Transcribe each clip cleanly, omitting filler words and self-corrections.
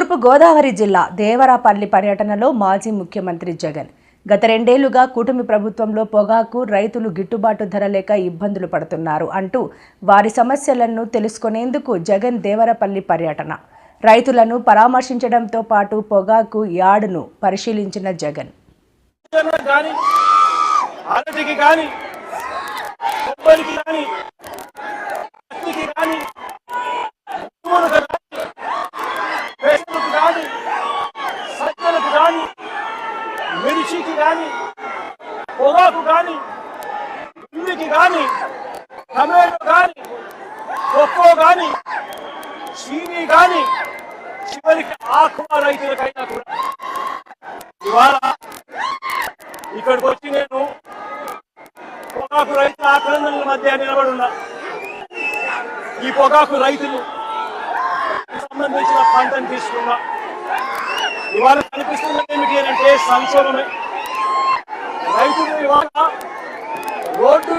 తూర్పు గోదావరి జిల్లా దేవరాపల్లి పర్యటనలో మాజీ ముఖ్యమంత్రి జగన్ గత 2 ఏళ్లుగా కూటమి ప్రభుత్వంలో పొగాకు రైతులు గిట్టుబాటు ధర లేక ఇబ్బందులు పడుతున్నారు అంటూ వారి సమస్యలను తెలుసుకునేందుకు జగన్ దేవరాపల్లి పర్యటన. రైతులను పరామర్శించడంతో పాటు పొగాకు యార్డును పరిశీలించిన జగన్ మిర్చికి కానీ పొగాకు కానీ ఉల్లికి కానీ టమాటో కానీ కొక్కో కానీ చీనీ కానీ చివరికి ఆకువ రైతులకైనా కూడా ఇవాళ ఇక్కడికి వచ్చి నేను పొగాకు రైతుల ఆక్రందనల మధ్య నిలబడున్నా. ఈ పొగాకు రైతులు సంబంధించిన పంటను తీసుకున్నా. ఇవాళ కనిపిస్తున్నది ఏమిటి అంటే సంక్షోభమే. రైతులు ఇవాళ రోడ్డు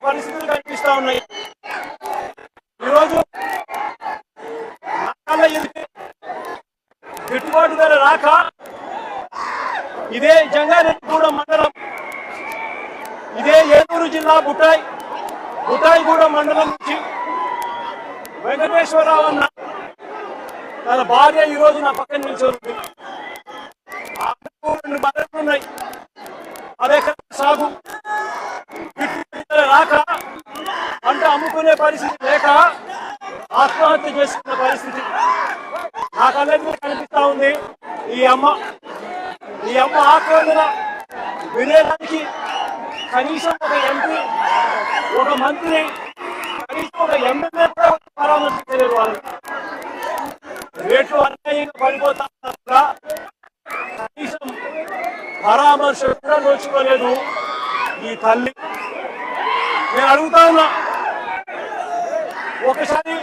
పరిస్థితులు కనిపిస్తా ఉన్నాయి. ఈరోజు గిట్టుబాటు ధర రాక ఇదే జంగారెడ్డిగూడెం మండలం, ఇదే ఏలూరు జిల్లా బుటాయిగూడెం మండలం నుంచి వెంకటేశ్వరరావు అన్న తన భార్య ఈరోజు నా పక్కన నిల్చొని రెండు బర్రెలు ఉన్నాయి. అదే సాగు రాక పంట అమ్ముకునే పరిస్థితి లేక ఆత్మహత్య చేసుకున్న పరిస్థితి నా కళ్ళకి కనిపిస్తా ఉంది. ఈ అమ్మ ఆక్రందన వినేదానికి కనీసం ఒక ఎంపీ, ఒక మంత్రి, కనీసం ఒక ఎమ్మెల్యే కూడా పరామర్శించలేదు. వాళ్ళు రేట్లు అన్యాయంగా పడిపోతా కనీసం పరామర్శ కూడా నోచుకోలేదు ఈ తల్లి. నేను అడుగుతా ఉన్నా, ఒకసారి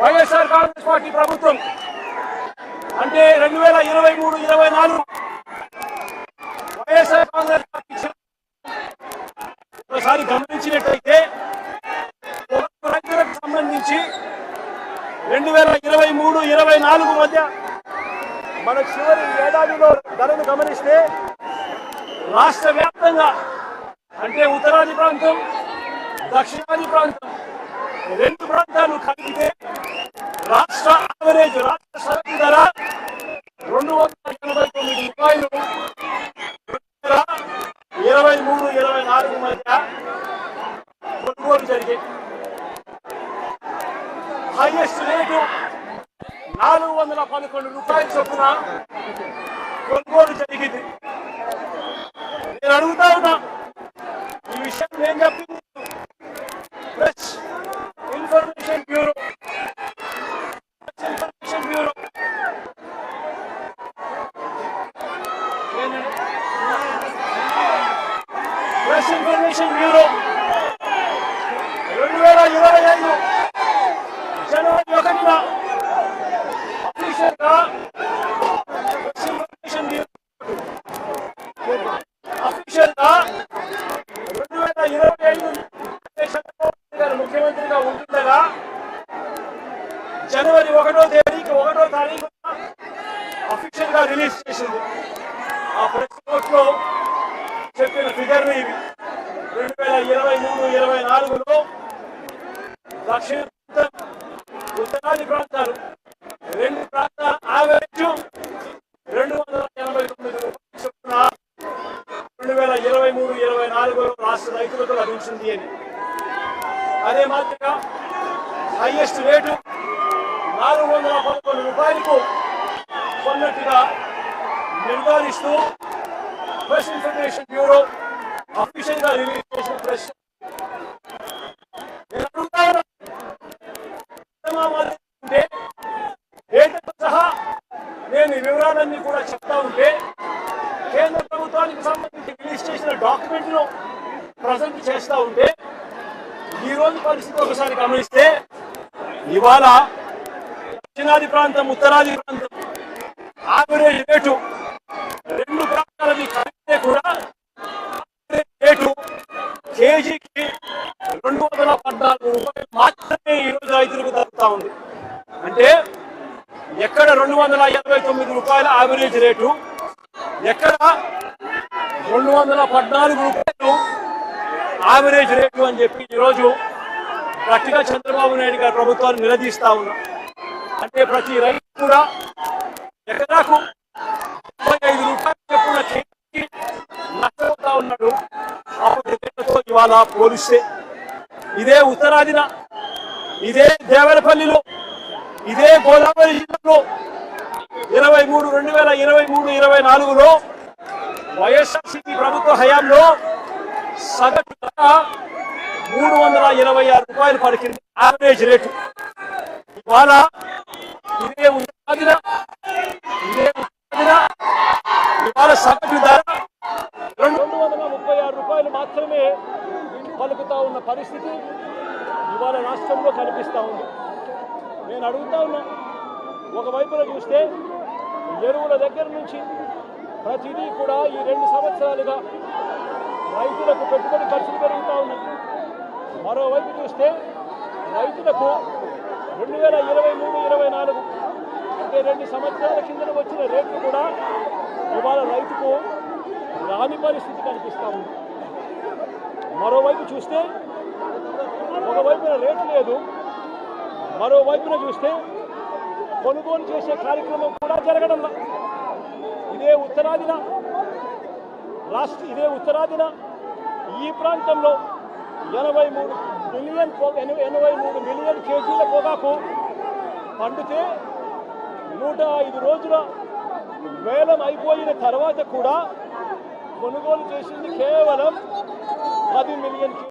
వైఎస్ఆర్ కాంగ్రెస్ పార్టీ ప్రభుత్వం అంటే 2023-24 వైఎస్ఆర్ కాంగ్రెస్ పార్టీ ఒకసారి గమనించినట్టయితే రైతులకు సంబంధించి 2023-24 మధ్య మన చివరి ఏడాదిలో ధరను గమనిస్తే రాష్ట్ర వ్యాప్తంగా అంటే ఉత్తరాది ప్రాంతం, దక్షిణాది ప్రాంతం రెండు ప్రాంతాలు కలిపితే రాష్ట్ర యావరేజ్ రాష్ట్ర సగటు ధర 289 రూపాయలు 2023-24 మధ్య కొనుగోలు జరిగాయి. హైయెస్ట్ రేటు 411 రూపాయలు చొప్పున కొనుగోలు జరిగింది. నేను అడుగుతా ఉన్నా, ఈ విషయం నేను చెప్పింది press information bureau press information bureau 2025 జనవరి 1న అఫీషియల్గా అఫీషియల్గా 2025 చంద్రబాబు గారు ముఖ్యమంత్రిగా ఉంటుండగా జనవరి 1వ తారీఖు అఫీషియల్ గా రిలీజ్ చేసింది. ఆ ప్రెస్ నోట్లో చెప్పిన ఫిగర్లు ఇవి. 2023-24లో దక్షిణ ప్రాంతం, ఉత్తరాది ప్రాంతాలు రెండు ప్రాంతాల యావరేజ్ 289 రూపాయలు చొప్పున 2023-24లో రాష్ట్ర రైతులకు లభించింది అని. అదే మాదిరిగా హైయెస్ట్ రేటు 411 రూపాయలకు కొన్నట్టుగా నిర్ధారిస్తూ ప్రెస్ ఇన్ఫర్మేషన్ బ్యూరో అఫీషియల్ గా రిలీజ్ చేసిన ప్రెస్ డేటాతో సహా నేను ఈ వివరాలన్నీ కూడా చెప్తా ఉంటే కేంద్ర ప్రభుత్వానికి సంబంధించి రిలీజ్ చేసిన డాక్యుమెంట్ ను ప్రజెంట్ చేస్తా ఉంటే ఈ రోజు పరిస్థితి ఒకసారి గమనిస్తే ఇవాళ దక్షిణాది ప్రాంతం, ఉత్తరాది ప్రాంతం యావరేజ్ రేటు రెండు ప్రాంతాలది కలిపితే కూడా రేటు కేజీకి 214 రూపాయలు మాత్రమే ఈరోజు రైతులకు దొరుకుతా ఉంది. అంటే ఎక్కడ 289 రూపాయల యావరేజ్ రేటు, ఎక్కడ 214 రూపాయలు యావరేజ్ రేటు అని చెప్పి ఈరోజు గట్టిగా చంద్రబాబు నాయుడు గారి ప్రభుత్వాన్ని నిలదీస్తా ఉన్నా. అంటే ప్రతి రైతు కూడా ఎకరాకు 35 రూపాయలు చెప్పున కేజీకి నష్టపోతా ఉన్నాడు. అప్పుడు రేట్లతో ఇవాళ పోలిస్తే ఇదే ఉత్తరాదిన, ఇదే దేవరపల్లిలో, ఇదే గోదావరి జిల్లాలో 2023-24లో వైఎస్ఆర్సీపీ ప్రభుత్వ హయాంలో సగటు ధర 326 రూపాయలు పలికింది యావరేజ్ రేటు. ఇవాళ ఇదే ఉత్తరాదిన ఇవాళ సగటు ధర 236 రూపాయలు మాత్రమే పలుకుతా ఉన్న పరిస్థితి ఇవాళ రాష్ట్రంలో కనిపిస్తూ ఉంది. నేను అడుగుతా ఉన్నా, ఒకవైపున చూస్తే ఎరువుల దగ్గర నుంచి ప్రతిదీ కూడా ఈ 2 సంవత్సరాలుగా రైతులకు పెట్టుబడి ఖర్చులు పెరుగుతూ ఉన్నాయి. మరోవైపు చూస్తే రైతులకు 2023-24 అంటే 2 సంవత్సరాల కింద వచ్చిన రేట్లు కూడా ఇవాళ రైతుకు రాని పరిస్థితి కనిపిస్తూ ఉంది. మరోవైపు చూస్తే ఒకవైపున రేటు లేదు, మరోవైపున చూస్తే కొనుగోలు చేసే కార్యక్రమం కూడా జరగడం లేదు. ఇదే ఉత్తరాదిన ఈ ప్రాంతంలో 83 మిలియన్ కేజీల పొగాకు పండితే 105 రోజుల వేలం అయిపోయిన తర్వాత కూడా కొనుగోలు చేసింది కేవలం